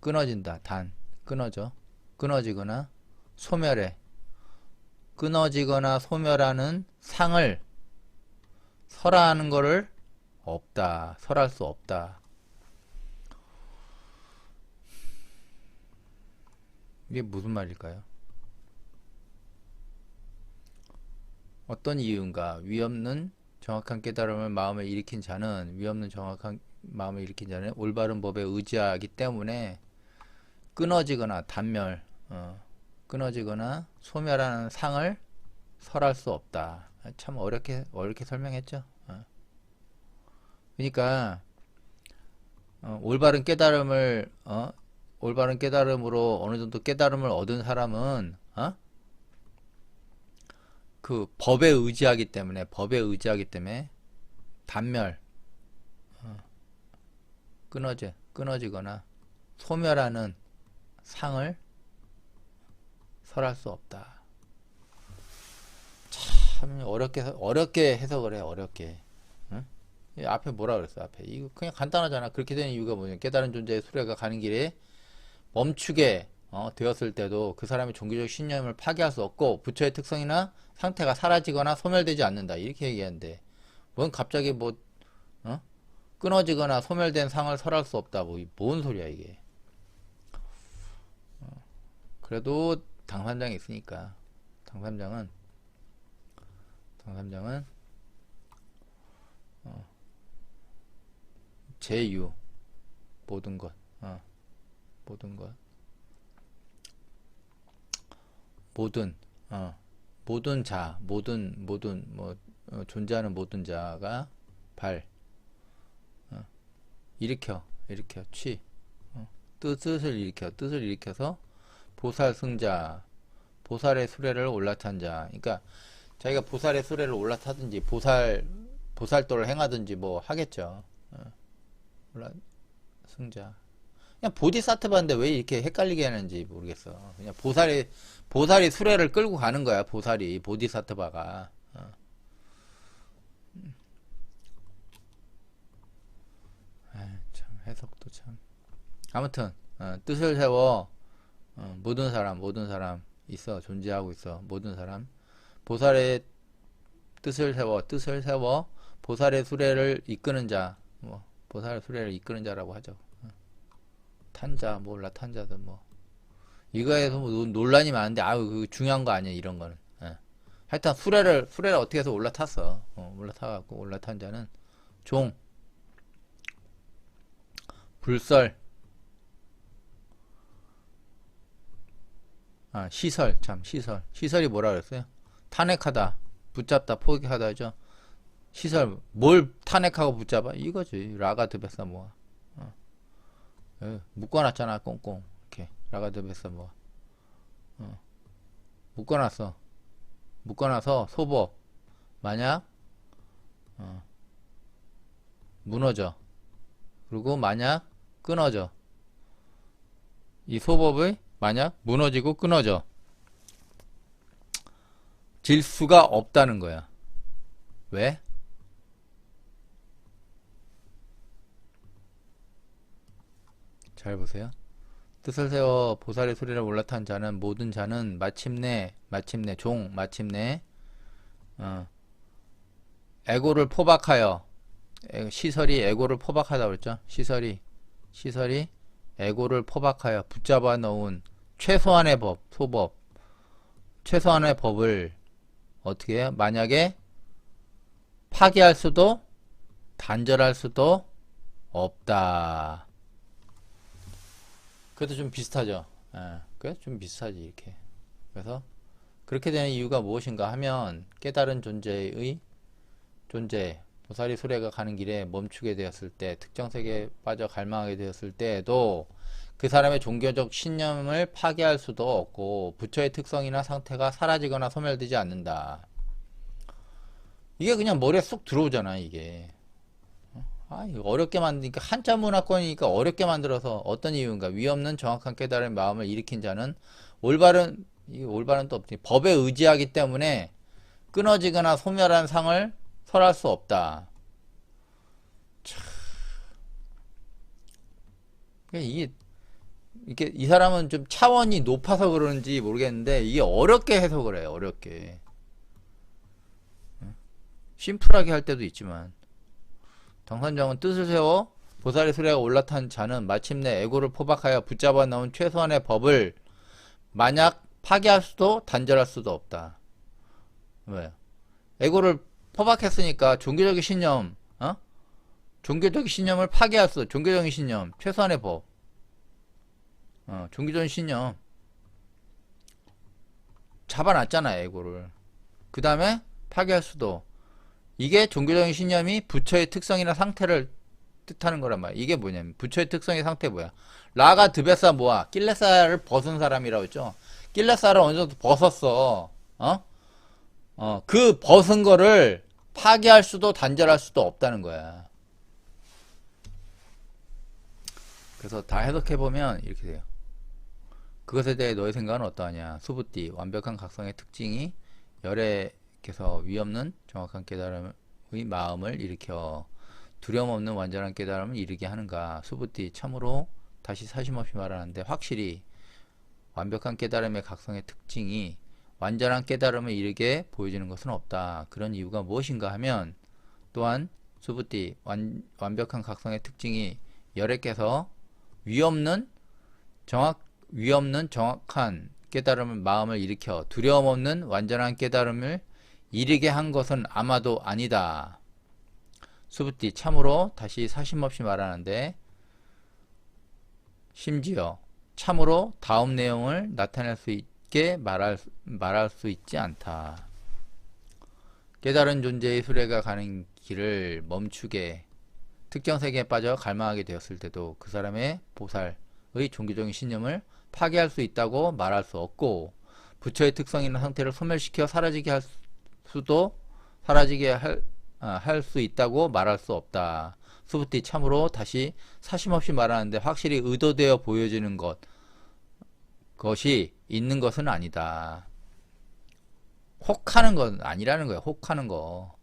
끊어진다. 끊어지거나 소멸해. 끊어지거나 소멸하는 상을 설하는 거를 없다. 설할 수 없다. 이게 무슨 말일까요? 어떤 이유인가? 위없는 정확한 깨달음을 마음에 일으킨 자는 올바른 법에 의지하기 때문에 끊어지거나 끊어지거나 소멸하는 상을 설할 수 없다. 참 어렵게 설명했죠. 그러니까 올바른 깨달음으로 어느 정도 깨달음을 얻은 사람은 그 법에 의지하기 때문에 단멸 끊어지거나 소멸하는 상을 설할 수 없다. 참 어렵게 해석을 해. 어렵게. 이 앞에 뭐라 그랬어? 앞에 이거 그냥 간단하잖아. 그렇게 되는 이유가 뭐냐? 깨달은 존재의 수레가 가는 길에 멈추게 되었을 때도 그 사람의 종교적 신념을 파괴할 수 없고 부처의 특성이나 상태가 사라지거나 소멸되지 않는다. 이렇게 얘기하는데 뭔 갑자기 끊어지거나 소멸된 상을 설할 수 없다. 뭔 소리야 이게. 그래도 당삼장이 있으니까 당삼장은 제유 모든 것 모든 자 존재하는 모든 자가 일으켜 뜻을 일으켜서 보살 승자 보살의 수레를 올라탄 자. 그러니까 자기가 보살의 수레를 올라타든지 보살도를 행하든지 뭐 하겠죠. 승자. 그냥 보디사트바인데 왜 이렇게 헷갈리게 하는지 모르겠어. 그냥 보살이 수레를 끌고 가는 거야. 보디사트바가. 참 해석도 참. 아무튼 뜻을 세워 모든 사람 있어. 존재하고 있어. 모든 사람 보살의 뜻을 세워 보살의 수레를 이끄는 자. 보살의 수레를 이끄는 자라고 하죠. 탄자 몰라 탄자든 이거에서 논란이 많은데 그 중요한 거 아니야. 이런 거는. 하여튼 수레를 어떻게 해서 올라탔어. 올라타갖고 올라탄 자는 종 불설 시설이 뭐라 그랬어요? 탄핵하다 붙잡다 포기하다 하죠. 시설 뭘 탄핵하고 붙잡아? 이거지. 라가드 베사모아. 묶어놨잖아. 꽁꽁 이렇게 라가드 베사모아. 묶어놔서 소법 만약 무너져. 그리고 만약 끊어져. 이 소법이 만약 무너지고 끊어져. 질 수가 없다는 거야. 왜? 잘 보세요. 뜻을 세워 보살의 수레를 올라탄 자는 모든 자는 마침내 에고를 포박하여 시설이 에고를 포박하다 그랬죠. 시설이 에고를 포박하여 붙잡아 놓은 최소한의 소법 최소한의 법을 어떻게 해요? 만약에 파기할 수도 단절할 수도 없다. 그래도 좀 비슷하죠. 예, 그래 좀 비슷하지 이렇게. 그래서 그렇게 되는 이유가 무엇인가 하면 깨달은 존재의 존재, 보살이 수레가 가는 길에 멈추게 되었을 때, 특정 세계에 빠져 갈망하게 되었을 때에도 그 사람의 종교적 신념을 파괴할 수도 없고 부처의 특성이나 상태가 사라지거나 소멸되지 않는다. 이게 그냥 머리에 쏙 들어오잖아 이게. 아, 이거 어렵게 만드니까 한자 문화권이니까 어렵게 만들어서 어떤 이유인가? 위없는 정확한 깨달은 마음을 일으킨 자는 올바른 이게 올바른 또 없지. 법에 의지하기 때문에 끊어지거나 소멸한 상을 설할 수 없다. 참. 이게 이 사람은 좀 차원이 높아서 그러는지 모르겠는데 이게 어렵게 해석을 해요. 어렵게. 심플하게 할 때도 있지만 당선정은 뜻을 세워 보살의 수레가 올라탄 자는 마침내 에고를 포박하여 붙잡아 넣은 최소한의 법을 만약 파괴할 수도 단절할 수도 없다. 왜? 에고를 포박했으니까 종교적인 신념, 종교적인 신념을 파괴할 수, 종교적인 신념, 최소한의 법, 종교적인 신념 잡아놨잖아 에고를. 그 다음에 파괴할 수도. 이게 종교적인 신념이 부처의 특성이나 상태를 뜻하는 거란 말이야. 이게 뭐냐면 부처의 특성의 상태 뭐야? 라가 드베사 모아 낄레사를 벗은 사람이라고 했죠. 낄레사를 어느 정도 벗었어. 그 벗은 거를 파괴할 수도 단절할 수도 없다는 거야. 그래서 다 해석해보면 이렇게 돼요. 그것에 대해 너의 생각은 어떠하냐? 수부띠 완벽한 각성의 특징이 열애께서 위없는 정확한 깨달음의 마음을 일으켜 두려움 없는 완전한 깨달음을 이르게 하는가? 수부띠 참으로 다시 사심없이 말하는데 확실히 완벽한 깨달음의 각성의 특징이 완전한 깨달음을 이르게 보여지는 것은 없다. 그런 이유가 무엇인가 하면 또한 수부띠 완벽한 각성의 특징이 열애께서 위없는 정확한 깨달음을 마음을 일으켜 두려움 없는 완전한 깨달음을 이르게 한 것은 아마도 아니다. 수부띠 참으로 다시 사심없이 말하는데 심지어 참으로 다음 내용을 나타낼 수 있게 말할 수 있지 않다. 깨달은 존재의 수레가 가는 길을 멈추게 특정 세계에 빠져 갈망하게 되었을 때도 그 사람의 보살의 종교적인 신념을 파괴할 수 있다고 말할 수 없고 부처의 특성이나 상태를 소멸시켜 사라지게 할 수 있다고 말할 수 없다. 수부띠 참으로 다시 사심없이 말하는데 확실히 의도되어 보여지는 것이 있는 것은 아니다. 혹하는 건 아니라는 거야. 혹하는 거.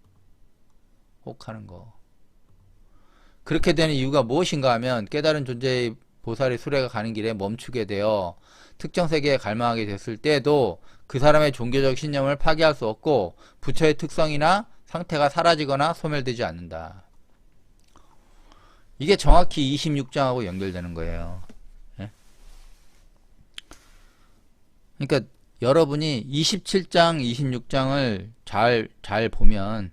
그렇게 되는 이유가 무엇인가 하면 깨달은 존재의 보살의 수레가 가는 길에 멈추게 되어 특정 세계에 갈망하게 됐을 때에도 그 사람의 종교적 신념을 파괴할 수 없고 부처의 특성이나 상태가 사라지거나 소멸되지 않는다. 이게 정확히 26장하고 연결되는 거예요. 예? 그러니까 여러분이 27장, 26장을 잘 보면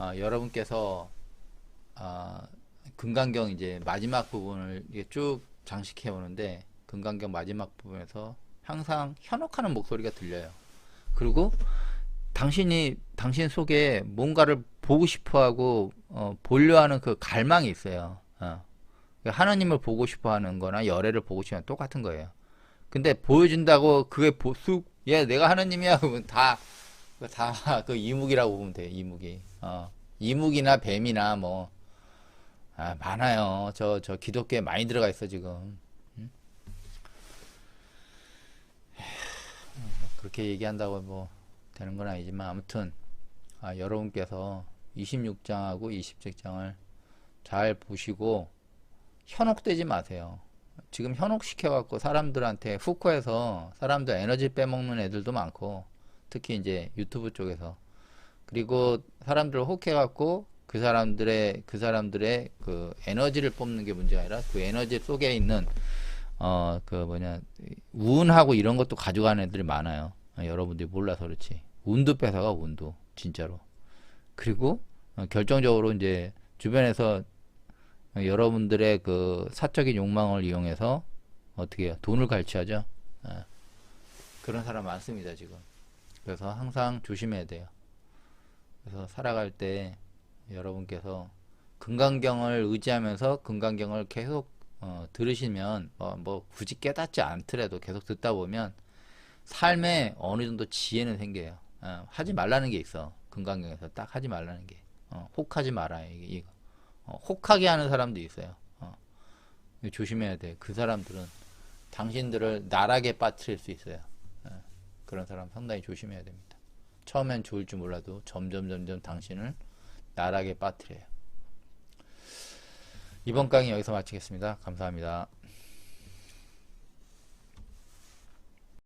여러분께서 금강경 이제 마지막 부분을 쭉 장식해 오는데 금강경 마지막 부분에서 항상 현혹하는 목소리가 들려요. 그리고 당신 속에 뭔가를 보고 싶어하고 보려하는 그 갈망이 있어요. 하나님을 보고 싶어하는 거나 열애를 보고 싶어하는 똑같은 거예요. 근데 보여준다고 그게 내가 하나님이야 그러면 다 그 이묵이라고 보면 돼요. 이묵이. 이묵이나 뱀이나 뭐 많아요. 저 기독교에 많이 들어가 있어 지금. 그렇게 얘기한다고 뭐 되는 건 아니지만 아무튼 여러분께서 26장하고 27장을 잘 보시고 현혹되지 마세요. 지금 현혹시켜갖고 사람들한테 후코에서 사람들 에너지 빼먹는 애들도 많고 특히 이제 유튜브 쪽에서 그리고 사람들을 혹해갖고 그 사람들의 그 에너지를 뽑는 게 문제가 아니라 그 에너지 속에 있는 운하고 이런 것도 가져가는 애들이 많아요. 여러분들이 몰라서 그렇지. 운도 뺏어가, 운도. 진짜로. 그리고 결정적으로 이제 주변에서 여러분들의 그 사적인 욕망을 이용해서 어떻게 해요? 돈을 갈취하죠. 그런 사람 많습니다, 지금. 그래서 항상 조심해야 돼요. 그래서 살아갈 때 여러분께서 금강경을 의지하면서 금강경을 계속 들으시면 뭐 굳이 깨닫지 않더라도 계속 듣다 보면 삶에 어느 정도 지혜는 생겨요. 하지 말라는 게 있어. 금강경에서 딱 하지 말라는 게. 혹하지 마라. 이거. 혹하게 하는 사람도 있어요. 이거 조심해야 돼. 그 사람들은 당신들을 나락에 빠뜨릴 수 있어요. 그런 사람 상당히 조심해야 됩니다. 처음엔 좋을 줄 몰라도 점점 당신을 나락에 빠뜨려요. 이번 강의 여기서 마치겠습니다. 감사합니다.